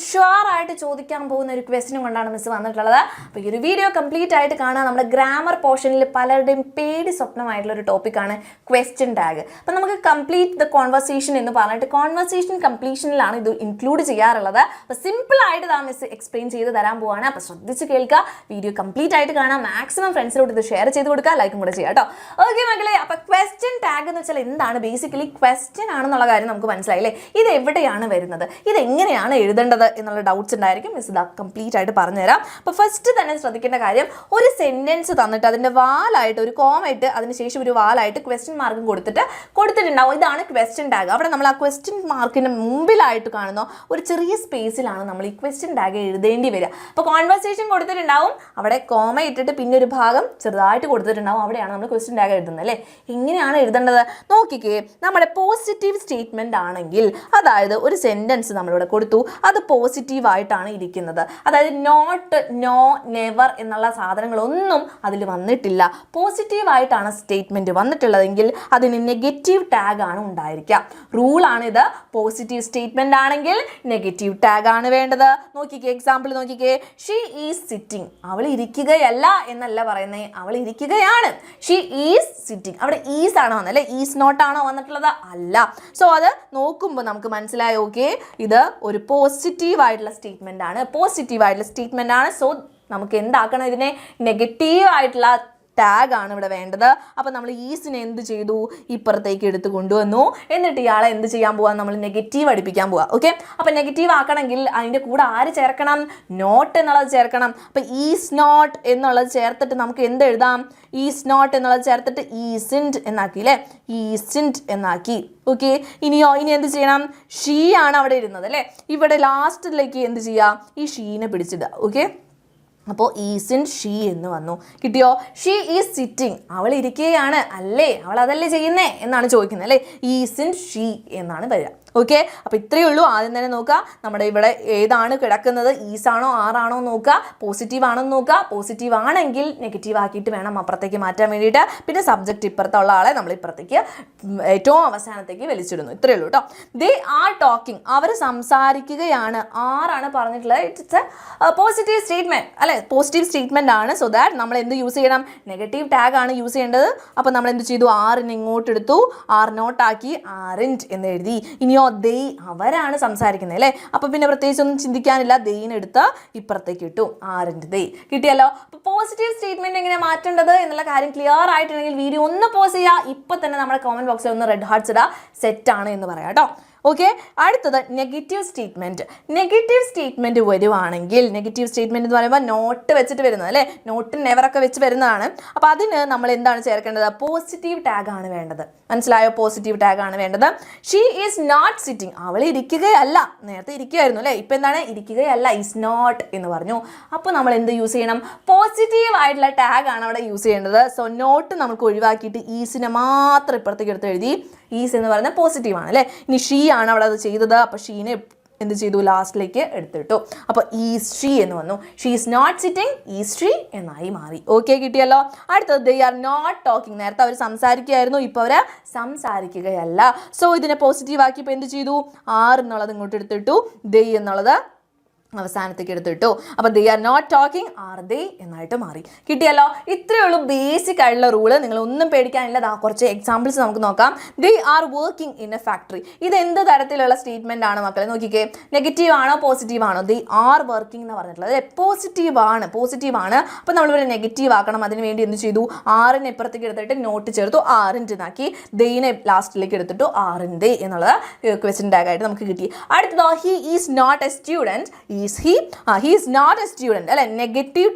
Sure ആയിട്ട് ചോദിക്കാൻ പോകുന്ന ഒരു ക്വസ്റ്റ്യനും കൊണ്ടാണ് മിസ് വന്നിട്ടുള്ളത്. അപ്പോൾ ഈ ഒരു വീഡിയോ കംപ്ലീറ്റ് ആയിട്ട് കാണാൻ നമ്മുടെ ഗ്രാമർ പോർഷനിൽ പലരുടെയും പേടി സ്വപ്നമായിട്ടുള്ള ഒരു ടോപ്പിക്കാണ് ക്വസ്റ്റ്യൻ ടാഗ്. അപ്പോൾ നമുക്ക് കംപ്ലീറ്റ് ദ കോൺവെർസേഷൻ എന്ന് പറഞ്ഞിട്ട് കോൺവെർസേഷൻ കംപ്ലീഷനിലാണ് ഇത് ഇൻക്ലൂഡ് ചെയ്യാറുള്ളത്. അപ്പോൾ സിമ്പിൾ ആയിട്ട് ആ മിസ് എക്സ്പ്ലെയിൻ ചെയ്ത് തരാൻ പോവാണ്. അപ്പോൾ ശ്രദ്ധിച്ച് കേൾക്കുക, വീഡിയോ കംപ്ലീറ്റ് ആയിട്ട് കാണാം, മാക്സിമം ഫ്രണ്ട്സിലോട്ട് ഇത് ഷെയർ ചെയ്ത് കൊടുക്കുക, ലൈക്കും കൂടെ ചെയ്യാം കേട്ടോ. ഓക്കെ മക്കളെ, അപ്പോൾ ക്വസ്റ്റ്യൻ ടാഗ് എന്ന് വെച്ചാൽ എന്താണ്? ബേസിക്കലി ക്വസ്റ്റ്യൻ ആണെന്നുള്ള കാര്യം നമുക്ക് മനസ്സിലായില്ലേ. ഇത് എവിടെയാണ് വരുന്നത്, ഇത് എങ്ങനെയാണ് എഴുതേണ്ടത് എന്നുള്ള ഡൗട്ട്സ് ഉണ്ടായിരിക്കും. മിസ് ഇത് കംപ്ലീറ്റ് ആയിട്ട് പറഞ്ഞുതരാം. അപ്പോൾ ഫസ്റ്റ് തന്നെ ശ്രദ്ധിക്കേണ്ട കാര്യം, ഒരു സെന്റൻസ് തന്നിട്ട് അതിൻ്റെ വാലായിട്ട് ഒരു കോമ ഇട്ട് അതിനുശേഷം ഒരു വാലായിട്ട് ക്വസ്റ്റ്യൻ മാർക്കും കൊടുത്തിട്ടുണ്ടാവും. ഇതാണ് ക്വസ്റ്റ്യൻ ടാഗ്. അവിടെ നമ്മൾ ആ ക്വസ്റ്റ്യൻ മാർക്കിന് മുമ്പിലായിട്ട് കാണുന്ന ഒരു ചെറിയ സ്പേസിലാണ് നമ്മൾ ഈ ക്വസ്റ്റ്യൻ ടാഗ് എഴുതേണ്ടി വരിക. അപ്പോൾ കോൺവെർസേഷൻ കൊടുത്തിട്ടുണ്ടാവും, അവിടെ കോമ ഇട്ടിട്ട് പിന്നെ ഒരു ഭാഗം ചെറുതായിട്ട് കൊടുത്തിട്ടുണ്ടാവും, അവിടെയാണ് നമ്മൾ ക്വസ്റ്റ്യൻ ടാഗ് എഴുതുന്നത് അല്ലേ. എങ്ങനെയാണ് എഴുതേണ്ടത് നോക്കിക്കേ. നമ്മുടെ പോസിറ്റീവ് സ്റ്റേറ്റ്മെന്റ് ആണെങ്കിൽ, അതായത് ഒരു സെന്റൻസ് നമ്മളിവിടെ കൊടുത്തു, അത് പോസിറ്റീവ് ആയിട്ടാണ് ഇരിക്കുന്നത്. അതായത് നോട്ട്, നോ, നെവർ എന്നുള്ള സാധനങ്ങളൊന്നും അതിൽ വന്നിട്ടില്ല. പോസിറ്റീവ് ആയിട്ടാണ് സ്റ്റേറ്റ്മെന്റ് വന്നിട്ടുള്ളതെങ്കിൽ അതിന് നെഗറ്റീവ് ടാഗ് ആണ് ഉണ്ടായിരിക്കുക. റൂളാണ് ഇത്. പോസിറ്റീവ് സ്റ്റേറ്റ്മെന്റ് ആണെങ്കിൽ നെഗറ്റീവ് ടാഗ് ആണ് വേണ്ടത്. നോക്കിക്കേ, എക്സാമ്പിൾ നോക്കിക്കേ. She is sitting. അവൾ ഇരിക്കുകയല്ല എന്നല്ല പറയുന്നത്, അവൾ ഇരിക്കുകയാണ്. She is sitting. അവിടെ ഈസ് ആണോ വന്നല്ലേ, ഈസ് നോട്ട് ആണോ വന്നിട്ടുള്ളത്? അല്ല. സോ അത് നോക്കുമ്പോൾ നമുക്ക് മനസ്സിലായി, ഓക്കെ, ഇത് ഒരു പോസിറ്റീവ് ആയിട്ടുള്ള സ്റ്റേറ്റ്മെന്റ് ആണ്. സോ നമുക്ക് എന്താക്കണം, ഇതിനെ നെഗറ്റീവ് ആയിട്ടുള്ള ടാഗ് ആണ് ഇവിടെ വേണ്ടത്. അപ്പം നമ്മൾ ഈസിനെ എന്ത് ചെയ്തു, ഇപ്പുറത്തേക്ക് എടുത്ത് കൊണ്ടുവന്നു. എന്നിട്ട് ഇയാളെ എന്ത് ചെയ്യാൻ പോവാ, നമ്മൾ നെഗറ്റീവ് അടുപ്പിക്കാൻ പോവാ. ഓക്കെ, അപ്പം നെഗറ്റീവ് ആക്കണമെങ്കിൽ അതിൻ്റെ കൂടെ ആര് ചേർക്കണം? നോട്ട് എന്നുള്ളത് ചേർക്കണം. അപ്പം ഈസ് നോട്ട് എന്നുള്ളത് ചേർത്തിട്ട് നമുക്ക് എന്ത് എഴുതാം? ഈസ് നോട്ട് എന്നുള്ളത് ചേർത്തിട്ട് ഈസിൻറ്റ് എന്നാക്കി അല്ലേ, ഈസിൻറ്റ് എന്നാക്കി. ഓക്കെ, ഇനി എന്ത് ചെയ്യണം? ഷീ ആണ് അവിടെ ഇരുന്നത് അല്ലേ, ഇവിടെ ലാസ്റ്റിലേക്ക് എന്ത് ചെയ്യുക? ഈ ഷീനെ പിടിച്ചിടുക. ഓക്കെ, അപ്പോൾ ഈസിൻ ഷീ എന്ന് വന്നു. കിട്ടിയോ? She is sitting. അവൾ ഇരിക്കുകയാണ് അല്ലേ, അവൾ അതല്ലേ ചെയ്യുന്നേ എന്നാണ് ചോദിക്കുന്നത് അല്ലേ. ഈസിൻ ഷീ എന്നാണ് വരിക. ഓക്കെ, അപ്പോൾ ഇത്രയേ ഉള്ളൂ. ആദ്യം തന്നെ നോക്കുക, നമ്മുടെ ഇവിടെ ഏതാണ് കിടക്കുന്നത്, ഈസാണോ ആറാണോ നോക്കുക, പോസിറ്റീവ് ആണോ നോക്കുക. പോസിറ്റീവ് ആണെങ്കിൽ നെഗറ്റീവ് ആക്കിയിട്ട് വേണം അപ്പുറത്തേക്ക് മാറ്റാൻ വേണ്ടിയിട്ട്. പിന്നെ സബ്ജക്റ്റ് ഇപ്പുറത്തുള്ള ആളെ നമ്മൾ ഇപ്പുറത്തേക്ക് ഏറ്റവും അവസാനത്തേക്ക് വലിച്ചിടുന്നു. ഇത്രയേ ഉള്ളൂ കേട്ടോ. They are talking. അവർ സംസാരിക്കുകയാണ്. ആറാണ് പറഞ്ഞിട്ടുള്ളത്. ഇറ്റ്സ് എ പോസിറ്റീവ് സ്റ്റേറ്റ്മെന്റ് അല്ലെ, പോസിറ്റീവ് സ്റ്റേറ്റ്മെന്റ് ആണ്. സോ ദാറ്റ് നമ്മൾ എന്ത് യൂസ് ചെയ്യണം? നെഗറ്റീവ് ടാഗ് ആണ് യൂസ് ചെയ്യേണ്ടത്. അപ്പോൾ നമ്മൾ എന്ത് ചെയ്തു? ആറിന് ഇങ്ങോട്ട് എടുത്തു, ആർ നോട്ട് ആക്കി ആറിൻറ്റ് എന്ന് എഴുതി. ഇനിയോ ദേ, അവരാണ് സംസാരിക്കുന്നത് അല്ലേ. അപ്പോൾ പിന്നെ പ്രത്യേകിച്ച് ഒന്നും ചിന്തിക്കാനില്ല, ദെയിനെടുത്ത് ഇപ്പുറത്തേക്ക് ഇട്ടു, ആറിൻറ്റ് ദേ. കിട്ടിയല്ലോ. അപ്പോൾ പോസിറ്റീവ് സ്റ്റേറ്റ്മെന്റ് എങ്ങനെ മാറ്റേണ്ടത് എന്നുള്ള കാര്യം ക്ലിയർ ആയിട്ടുണ്ടെങ്കിൽ വീഡിയോ ഒന്ന് പോസ് ചെയ്യുക. ഇപ്പം തന്നെ നമ്മുടെ കമന്റ് ബോക്സിൽ ഒന്ന് റെഡ് ഹാർട്ട്സ് ഇടുക, സെറ്റാണ് എന്ന് പറയാം കേട്ടോ. ഓക്കെ, അടുത്തത് നെഗറ്റീവ് സ്റ്റേറ്റ്മെന്റ് വരുവാണെങ്കിൽ, നെഗറ്റീവ് സ്റ്റേറ്റ്മെന്റ് എന്ന് പറയുമ്പോൾ നോട്ട് വെച്ചിട്ട് വരുന്നത് അല്ലേ, നോട്ട് നെവറൊക്കെ വെച്ച് വരുന്നതാണ്. അപ്പോൾ അതിന് നമ്മൾ എന്താണ് ചേർക്കേണ്ടത്? പോസിറ്റീവ് ടാഗ് ആണ് വേണ്ടത്. മനസ്സിലായോ? പോസിറ്റീവ് ടാഗ് ആണ് വേണ്ടത്. She is not sitting. അവൾ ഇരിക്കുകയല്ല. നേരത്തെ ഇരിക്കുകയായിരുന്നു അല്ലേ, ഇപ്പം എന്താണ്? ഇരിക്കുകയല്ല, ഈസ് നോട്ട് എന്ന് പറഞ്ഞു. അപ്പോൾ നമ്മൾ എന്ത് യൂസ് ചെയ്യണം? പോസിറ്റീവ് ആയിട്ടുള്ള ടാഗ് ആണ് അവിടെ യൂസ് ചെയ്യേണ്ടത്. സോ നോട്ട് നമുക്ക് ഒഴിവാക്കിയിട്ട് ഈസിനെ മാത്രം ഇപ്പുറത്തേക്ക് എടുത്ത് എഴുതി. ഈസ് എന്ന് പറയുന്നത് പോസിറ്റീവ് ആണ് അല്ലേ. ഇനി ഷീ ആണ് അവിടെ അത് ചെയ്തത്. അപ്പോൾ ഷീനെ എന്ത് ചെയ്തു? ലാസ്റ്റിലേക്ക് എടുത്തിട്ടു. അപ്പോൾ ഈസ് ഷീ എന്ന് വന്നു. She is not sitting, is she എന്നായി മാറി. ഓക്കെ, കിട്ടിയല്ലോ. അടുത്തത് ദേ ആർ നോട്ട് ടോക്കിംഗ്. നേരത്തെ അവർ സംസാരിക്കുകയായിരുന്നു, ഇപ്പോൾ അവർ സംസാരിക്കുകയല്ല. സോ ഇതിനെ പോസിറ്റീവ് ആക്കിയപ്പോൾ എന്ത് ചെയ്തു? ആർ എന്നുള്ളത് ഇങ്ങോട്ട് എടുത്തിട്ടു, ദേ എന്നുള്ളത് അവസാനത്തേക്ക് എടുത്തിട്ടു. അപ്പോൾ they are not talking, are they എന്നായിട്ട് മാറി. കിട്ടിയല്ലോ. ഇത്രയേ ഉള്ളൂ ബേസിക് ആയിട്ടുള്ള റൂള്. നിങ്ങൾ ഒന്നും പേടിക്കാനില്ല. കുറച്ച് എക്സാമ്പിൾസ് നമുക്ക് നോക്കാം. They are working in a factory. ഇത് എന്ത് തരത്തിലുള്ള സ്റ്റേറ്റ്മെന്റ് ആണ് മക്കളെ? നോക്കിക്കേ, നെഗറ്റീവ് ആണോ പോസിറ്റീവ് ആണോ? ദേ ആർ വർക്കിംഗ് എന്ന് പറഞ്ഞിട്ടുള്ളത് പോസിറ്റീവ് ആണ്. അപ്പോൾ നമ്മളിവിടെ നെഗറ്റീവ് ആക്കണം. അതിന് വേണ്ടി എന്ത് ചെയ്തു? ആറിനെ ഇപ്പുറത്തേക്ക് എടുത്തിട്ട് നോട്ട് ചേർത്തു, ആറിൻ്റെ എന്നാക്കി. ദെയിനെ ലാസ്റ്റിലേക്ക് എടുത്തിട്ടു, ആറിൻ്റെ എന്നുള്ളത് ക്വസ്റ്റ്യൻ ടാഗ് ആയിട്ട് നമുക്ക് കിട്ടി. അടുത്തതോ, he is not a student. he is not a student അല്ലെ, നെഗറ്റീവ്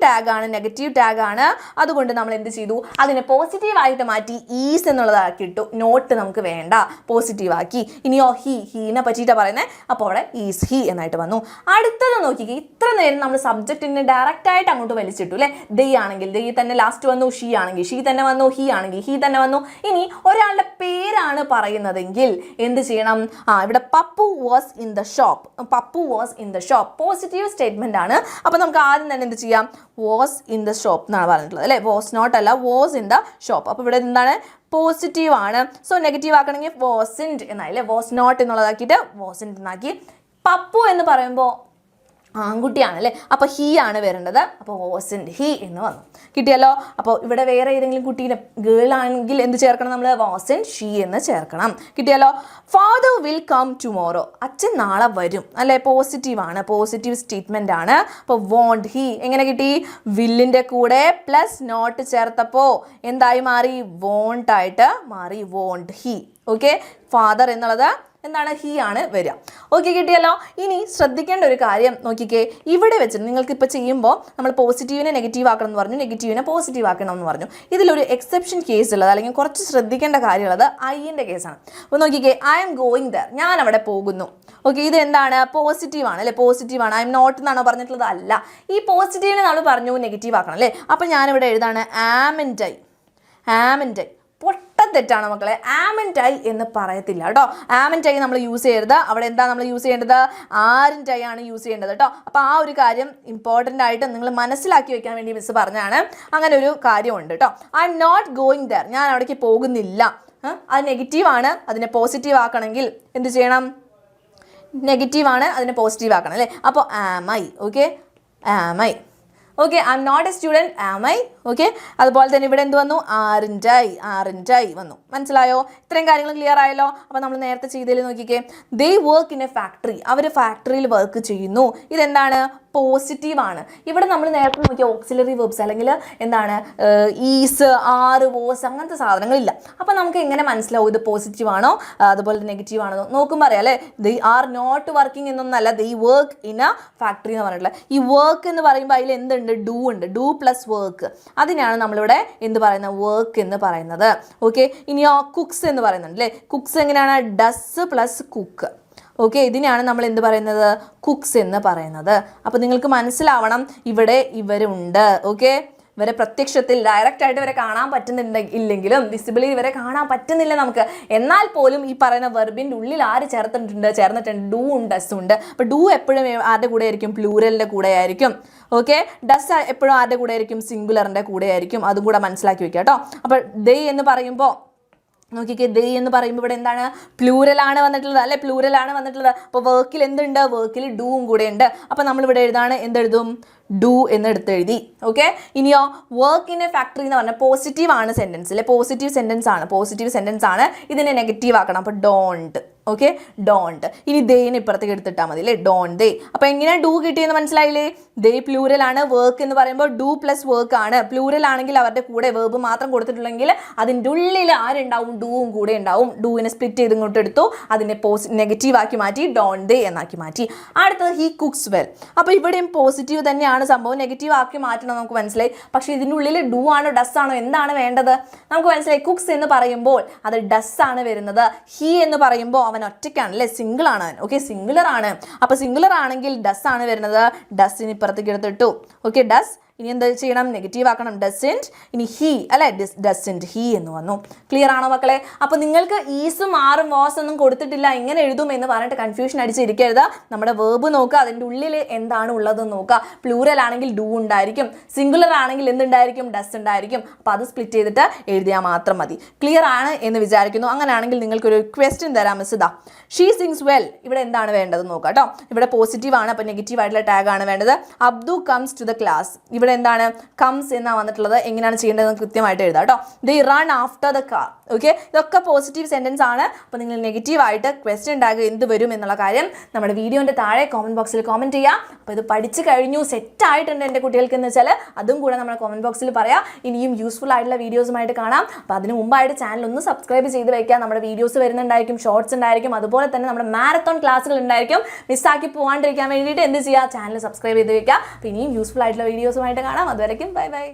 ടാഗ് ആണ്. അതുകൊണ്ട് നമ്മൾ എന്ത് ചെയ്തു? അതിനെ പോസിറ്റീവ് ആയിട്ട് മാറ്റി ഈസ് എന്നുള്ളതാക്കി ഇട്ടു. നോട്ട് നമുക്ക് വേണ്ട, പോസിറ്റീവ് ആക്കി. ഇനിയോ ഹീനെ പറ്റിയിട്ടാണ് പറയുന്നത്. അപ്പോൾ അവിടെ ഈസ് ഹി എന്നായിട്ട് വന്നു. അടുത്തത് നോക്കിക്കേ, ഇത്ര നേരം നമ്മൾ സബ്ജക്റ്റിനെ ഡയറക്റ്റ് ആയിട്ട് അങ്ങോട്ട് വലിച്ചിട്ടു അല്ലേ. ദേ ആണെങ്കിൽ ദേ തന്നെ ലാസ്റ്റ് വന്നു, ഷീ ആണെങ്കിൽ ഷീ തന്നെ വന്നു, ഹി ആണെങ്കിൽ ഹി തന്നെ വന്നു. ഇനി ഒരാളുടെ പേരാണ് പറയുന്നതെങ്കിൽ എന്ത് ചെയ്യണം? ഇവിടെ Pappu was in the shop. Positive statement ആണ്. അപ്പോൾ നമുക്ക് ആദ്യം തന്നെ എന്ത് ചെയ്യാം? വാസ് ഇൻ ദ ഷോപ്പ് എന്നാണ് പറഞ്ഞിട്ടുള്ളത് അല്ലേ. വാസ് നോട്ട് അല്ല, വാസ് ഇൻ ദ ഷോപ്പ്. അപ്പോൾ ഇവിടെ എന്താണ്? പോസിറ്റീവ് ആണ്. സോ നെഗറ്റീവ് ആക്കണമെങ്കിൽ വാസിൻറ്റ് എന്നായി അല്ലേ. വാസ് നോട്ട് എന്നുള്ളതാക്കിയിട്ട് വാസിൻറ്റ് എന്നാക്കി. പപ്പു എന്ന് പറയുമ്പോൾ ആൺകുട്ടിയാണ് അല്ലേ, അപ്പോൾ ഹീ ആണ് വരേണ്ടത്. അപ്പോൾ വാസൻറ്റ് ഹീ എന്ന് വന്നു. കിട്ടിയല്ലോ. അപ്പോൾ ഇവിടെ വേറെ ഏതെങ്കിലും കുട്ടീനെ ഗേൾ ആണെങ്കിൽ എന്ത് ചേർക്കണം നമ്മൾ? വാസൻറ്റ് ഷീ എന്ന് ചേർക്കണം. കിട്ടിയല്ലോ. ഫാദർ വിൽ കം ടുമോറോ, അച്ഛൻ നാളെ വരും അല്ലേ, പോസിറ്റീവ് ആണ്, പോസിറ്റീവ് സ്റ്റേറ്റ്മെൻ്റ് ആണ്. അപ്പോൾ വോണ്ട് ഹീ എങ്ങനെ കിട്ടി? വില്ലിൻ്റെ കൂടെ പ്ലസ് നോട്ട് ചേർത്തപ്പോൾ എന്തായി മാറി? വോണ്ട് ആയിട്ട് മാറി, വോണ്ട് ഹീ. ഓക്കെ, ഫാദർ എന്നുള്ളത് എന്താണ്? ഹീ ആണ് വരിക. ഓക്കെ, കിട്ടിയല്ലോ. ഇനി ശ്രദ്ധിക്കേണ്ട ഒരു കാര്യം നോക്കിക്കേ, ഇവിടെ വെച്ചിട്ട് നിങ്ങൾക്ക് ഇപ്പോൾ ചെയ്യുമ്പോൾ നമ്മൾ പോസിറ്റീവിനെ നെഗറ്റീവ് ആക്കണം എന്ന് പറഞ്ഞു, നെഗറ്റീവിനെ പോസിറ്റീവ് ആക്കണം എന്ന് പറഞ്ഞു. ഇതിലൊരു എക്സെപ്ഷൻ കേസ് ഉള്ളത് അല്ലെങ്കിൽ കുറച്ച് ശ്രദ്ധിക്കേണ്ട കാര്യമുള്ളത് ഐൻ്റെ കേസാണ്. അപ്പോൾ നോക്കിക്കേ, ഐ എം ഗോയിങ് ദർ, ഞാൻ അവിടെ പോകുന്നു. ഓക്കെ, ഇത് എന്താണ്? പോസിറ്റീവ് ആണ് അല്ലേ, പോസിറ്റീവ് ആണ്. ഐ എം നോട്ട് എന്നാണോ പറഞ്ഞിട്ടുള്ളത്? അല്ല. ഈ പോസിറ്റീവിനെ നമ്മൾ പറഞ്ഞു നെഗറ്റീവ് ആക്കണം അല്ലേ. അപ്പോൾ ഞാനിവിടെ എഴുതാണ് amn't I. Amn't I പൊട്ടത്തെറ്റാണ് മക്കളെ, ആം ആൻഡ് ഐ എന്ന് പറയത്തില്ല കേട്ടോ. ആം ആൻഡ് ഐ നമ്മൾ യൂസ് ചെയ്യരുത്. അവിടെ എന്താ നമ്മൾ യൂസ് ചെയ്യേണ്ടത്? ആർ ആൻഡ് ഐ ആണ് യൂസ് ചെയ്യേണ്ടത് കേട്ടോ. അപ്പോൾ ആ ഒരു കാര്യം ഇമ്പോർട്ടൻ്റ് ആയിട്ട് നിങ്ങൾ മനസ്സിലാക്കി വെക്കാൻ വേണ്ടി മിസ് പറഞ്ഞാണ്. അങ്ങനെ ഒരു കാര്യമുണ്ട് കേട്ടോ. I'm not going there, ഞാൻ അവിടേക്ക് പോകുന്നില്ല. അത് നെഗറ്റീവാണ്, അതിനെ പോസിറ്റീവ് ആക്കണമെങ്കിൽ എന്ത് ചെയ്യണം? നെഗറ്റീവാണ്, അതിനെ പോസിറ്റീവ് ആക്കണം അല്ലേ. അപ്പോൾ am I. Okay, am I. Okay, I'm not a student, am I. Okay, അതുപോലെ തന്നെ ഇവിടെ എന്ത് വന്നു? ആറിൻ്റ് ഐ, ആറിൻ്റ് ഐ വന്നു. മനസ്സിലായോ? ഇത്രയും കാര്യങ്ങൾ ക്ലിയർ ആയല്ലോ. അപ്പോൾ നമ്മൾ നേരത്തെ ചെയ്തതിൽ നോക്കിക്കേ, they work in a factory, അവർ ഫാക്ടറിയിൽ വർക്ക് ചെയ്യുന്നു. ഇതെന്താണ്? പോസിറ്റീവ് ആണ്. ഇവിടെ നമ്മൾ നേരത്തെ നോക്കിയ ഓക്സിലറി വെർബ്സ് അല്ലെങ്കിൽ എന്താണ് ഈസ്, ആറ്, വോസ് അങ്ങനത്തെ സാധനങ്ങളില്ല. അപ്പോൾ നമുക്ക് എങ്ങനെ മനസ്സിലാവും ഇത് പോസിറ്റീവ് ആണോ അതുപോലെ നെഗറ്റീവ് ആണോ? നോക്കുമ്പോൾ അറിയാം അല്ലേ, ദേ ആർ നോട്ട് വർക്കിംഗ് എന്നൊന്നല്ല, they work in a factory എന്ന് പറഞ്ഞിട്ടുള്ളത്. ഈ വർക്ക് എന്ന് പറയുമ്പോൾ അതിൽ എന്തുണ്ട്? ഡൂ ഉണ്ട്. ഡൂ പ്ലസ് വർക്ക്, അതിനാണ് നമ്മളിവിടെ എന്ത് പറയുന്നത്? വർക്ക് എന്ന് പറയുന്നത്. ഓക്കെ, ഇനിയോ കുക്സ് എന്ന് പറയുന്നുണ്ട് അല്ലേ. കുക്സ് എങ്ങനെയാണ്? Does plus cook. ഓക്കെ, ഇതിനെയാണ് നമ്മൾ എന്ത് പറയുന്നത്? കുക്സ് എന്ന് പറയുന്നത്. അപ്പോൾ നിങ്ങൾക്ക് മനസ്സിലാവണം, ഇവിടെ ഇവരുണ്ട്. ഓക്കെ, ഇവരെ പ്രത്യക്ഷത്തിൽ ഡയറക്റ്റ് ആയിട്ട് ഇവരെ കാണാൻ പറ്റുന്നില്ലെങ്കിലും വിസിബിളി ഇവരെ കാണാൻ പറ്റുന്നില്ല നമുക്ക്. എന്നാൽ പോലും ഈ പറയുന്ന വെർബിൻ്റെ ഉള്ളിൽ ആര് ചേർന്നിട്ടുണ്ട്? ഡൂ ഉണ്ട്, ഡസ് ഉണ്ട്. അപ്പോൾ ഡൂ എപ്പോഴും ആരുടെ കൂടെ ആയിരിക്കും? പ്ലൂറലിൻ്റെ കൂടെ ആയിരിക്കും. ഓക്കെ, ഡസ് എപ്പോഴും ആരുടെ കൂടെ ആയിരിക്കും? സിംഗുലറിൻ്റെ കൂടെ ആയിരിക്കും. അതും കൂടെ മനസ്സിലാക്കി വെക്കുക കേട്ടോ. അപ്പോൾ ദേ എന്ന് പറയുമ്പോൾ നോക്കിക്കേ, ദേ എന്ന് പറയുമ്പോൾ ഇവിടെ എന്താണ്? പ്ലൂരലാണ് വന്നിട്ടുള്ളത് അല്ലെ, പ്ലൂരലാണ് വന്നിട്ടുള്ളത്. അപ്പോൾ വർക്കിൽ എന്തുണ്ട്? വർക്കിൽ ഡൂവും കൂടെ ഉണ്ട്. അപ്പോൾ നമ്മളിവിടെ എഴുതാണ്, എന്തെഴുതും? ഡു എന്ന് എടുത്തെഴുതി. ഓക്കെ, ഇനിയോ വർക്ക് ഇൻ എ ഫാക്ടറി എന്ന് പറഞ്ഞാൽ പോസിറ്റീവ് ആണ് സെൻറ്റൻസ് അല്ലെ, പോസിറ്റീവ് സെൻറ്റൻസ് ആണ്. ഇതിനെ നെഗറ്റീവ് ആക്കണം. അപ്പോൾ ഡോണ്ട്. Okay, don't. ഇനി ദേനെ ഇപ്പുറത്തേക്ക് എടുത്തിട്ടാൽ മതി അല്ലേ, ഡോണ്ട് ദേ. അപ്പോൾ എങ്ങനെയാണ് ഡൂ കിട്ടിയെന്ന് മനസ്സിലായില്ലേ? ദേ പ്ലൂരലാണ്, വർക്ക് എന്ന് പറയുമ്പോൾ ഡൂ പ്ലസ് വർക്ക് ആണ്. പ്ലൂരൽ ആണെങ്കിൽ അവരുടെ കൂടെ വേർബ് മാത്രം കൊടുത്തിട്ടുണ്ടെങ്കിൽ അതിൻ്റെ ഉള്ളിൽ ആരുണ്ടാവും? ഡൂവും കൂടെ ഉണ്ടാവും. ഡൂവിനെ സ്പ്ലിറ്റ് ചെയ്ത് ഇങ്ങോട്ട് എടുത്തു, അതിനെ നെഗറ്റീവ് ആക്കി മാറ്റി, ഡോണ്ട് ദേ എന്നാക്കി മാറ്റി. അടുത്തത് ഹീ കുക്സ് വെൽ. അപ്പോൾ ഇവിടെയും പോസിറ്റീവ് തന്നെയാണ് സംഭവം, നെഗറ്റീവ് ആക്കി മാറ്റണം നമുക്ക് മനസ്സിലായി. പക്ഷേ ഇതിൻ്റെ ഉള്ളിൽ ഡൂ ആണോ ഡസ് ആണോ എന്താണ് വേണ്ടത്? നമുക്ക് മനസ്സിലായി. കുക്സ് എന്ന് പറയുമ്പോൾ അത് ഡസ് ആണ് വരുന്നത്. ഹീ എന്ന് പറയുമ്പോൾ അവൻ ഒറ്റയ്ക്കാണ് അല്ലേ, സിംഗിൾ ആണ് അവൻ. ഓക്കെ, സിംഗുലർ ആണ്. അപ്പോൾ സിംഗുലർ ആണെങ്കിൽ ഡസ് ആണ് വരുന്നത്. ഡസിന് ഇപ്പുറത്തേക്ക് എടുത്തിട്ടു. Okay, does. ഇനി എന്താ ചെയ്യണം? നെഗറ്റീവ് ആക്കണം. ഡസൻറ്റ്. ഇനി ഹീ അല്ലെ, ഡസൻറ്റ് ഹീ എന്ന് വന്നു. ക്ലിയർ ആണോ മക്കളെ? അപ്പോൾ നിങ്ങൾക്ക് ഈസും ആറും വാസ് ഒന്നും കൊടുത്തിട്ടില്ല, എങ്ങനെ എഴുതും എന്ന് പറഞ്ഞിട്ട് കൺഫ്യൂഷൻ അടിച്ചിരിക്കരുത്. നമ്മുടെ വേർബ് നോക്കുക, അതിൻ്റെ ഉള്ളിൽ എന്താണ് ഉള്ളതെന്ന് നോക്കുക. പ്ലൂറൽ ആണെങ്കിൽ ഡൂ ഉണ്ടായിരിക്കും, സിംഗുലർ ആണെങ്കിൽ എന്തുണ്ടായിരിക്കും? ഡസ് ഉണ്ടായിരിക്കും. അപ്പോൾ അത് സ്പ്ലിറ്റ് ചെയ്തിട്ട് എഴുതിയാൽ മാത്രം മതി. ക്ലിയർ ആണ് എന്ന് വിചാരിക്കുന്നു. അങ്ങനെയാണെങ്കിൽ നിങ്ങൾക്കൊരു ക്വസ്റ്റ്യൻ തരാം മിസ്. ഇതാ, ഷീ സിങ്സ് വെൽ. ഇവിടെ എന്താണ് വേണ്ടത് നോക്കാം കേട്ടോ. ഇവിടെ പോസിറ്റീവ് ആണ്, അപ്പോൾ നെഗറ്റീവ് ആയിട്ടുള്ള ടാഗ് ആണ് വേണ്ടത്. Abdu comes to the class. ഇവിടെ എന്താണ്? കംസ് എന്നാണ് വന്നിട്ടുള്ളത്. എങ്ങനെയാണ് ചെയ്യേണ്ടതെന്ന് കൃത്യമായിട്ട് എഴുതാം കേട്ടോ. They run after the car. Okay, ഇതൊക്കെ പോസിറ്റീവ് സെൻറ്റൻസ് ആണ്. അപ്പോൾ നിങ്ങൾ നെഗറ്റീവായിട്ട് ക്വസ്റ്റ്യൻ ടാഗ് എന്ത് വരും എന്നുള്ള കാര്യം നമ്മുടെ വീഡിയോൻ്റെ താഴെ കമൻറ്റ് ബോക്സിൽ കമൻറ്റ് ചെയ്യുക. അപ്പോൾ ഇത് പഠിച്ചു കഴിഞ്ഞു, സെറ്റായിട്ടുണ്ട് എൻ്റെ കുട്ടികൾക്ക് എന്ന് വെച്ചാൽ അതും കൂടെ നമ്മുടെ കമൻറ്റ് ബോക്സിൽ പറയാം. ഇനിയും യൂസ്ഫുൾ ആയിട്ടുള്ള വീഡിയോസുമായിട്ട് കാണാം. അപ്പോൾ അതിന് മുമ്പായിട്ട് ചാനൽ ഒന്ന് സബ്സ്ക്രൈബ് ചെയ്ത് വയ്ക്കുക. നമ്മുടെ വീഡിയോസ് വരുന്നുണ്ടായിരിക്കും, ഷോർട്സ് ഉണ്ടായിരിക്കും, അതുപോലെ തന്നെ നമ്മുടെ മാരത്തോൺ ക്ലാസ്സുകൾ ഉണ്ടായിരിക്കും. മിസ്സാക്കി പോകാണ്ടിരിക്കാൻ വേണ്ടിയിട്ട് എന്ത് ചെയ്യുക? ചാനൽ സബ്സ്ക്രൈബ് ചെയ്ത് വയ്ക്കുക. അപ്പോൾ ഇനിയും യൂസ്ഫുൾ ആയിട്ടുള്ള വീഡിയോസുമായിട്ട് കാണാം. അതുവരെയ്ക്കും ബൈ ബൈ.